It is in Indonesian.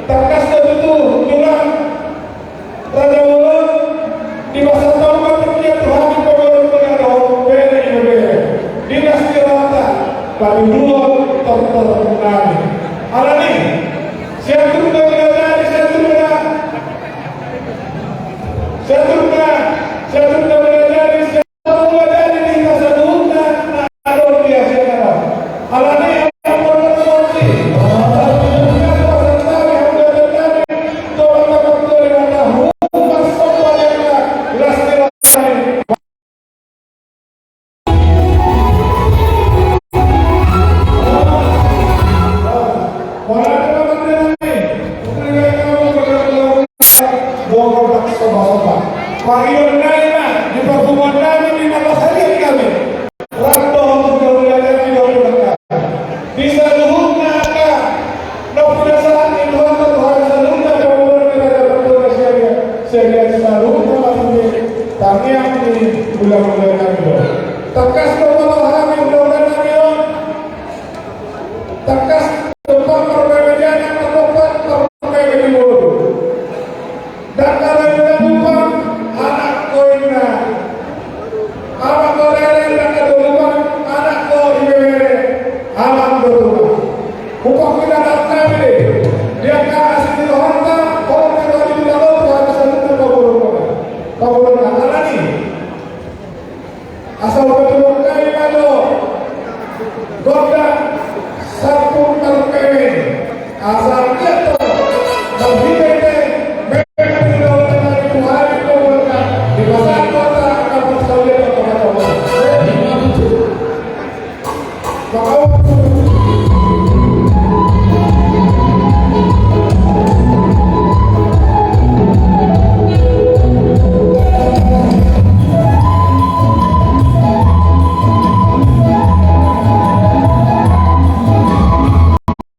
Takas itu tulang Raja Mulut di masa tahun kemudian Tuhan dipengaruhi dengan bere dinasti Rata bagi dua terkenal. Alani siapa tu dari siapa dari siapa dari di masa dulu ada biasa kan. Alani yang berfungsi. Parion naina di pertemuan kami di malam hari kami. Rando untuk berulangkan di dalam bisa luhurnya akan nopnya saat itu Tuhan seluruhnya kemudian kita berdoa sehingga selalu kami yang di bulan-bulan kami. Tekas kepala kami bulan kami. Tekas tempat perbedaan yang terdapat terkait di mulut. Dan kalau kita lupa anak koina, anak koreren dan kedua anak koibere, anak kedua. Upah kita datang ini, dia kasih di honta, kalau kita di dalam harus ada kabulkan alani. Asal betul kami malu, goda satu terkait, asal kita berbeda.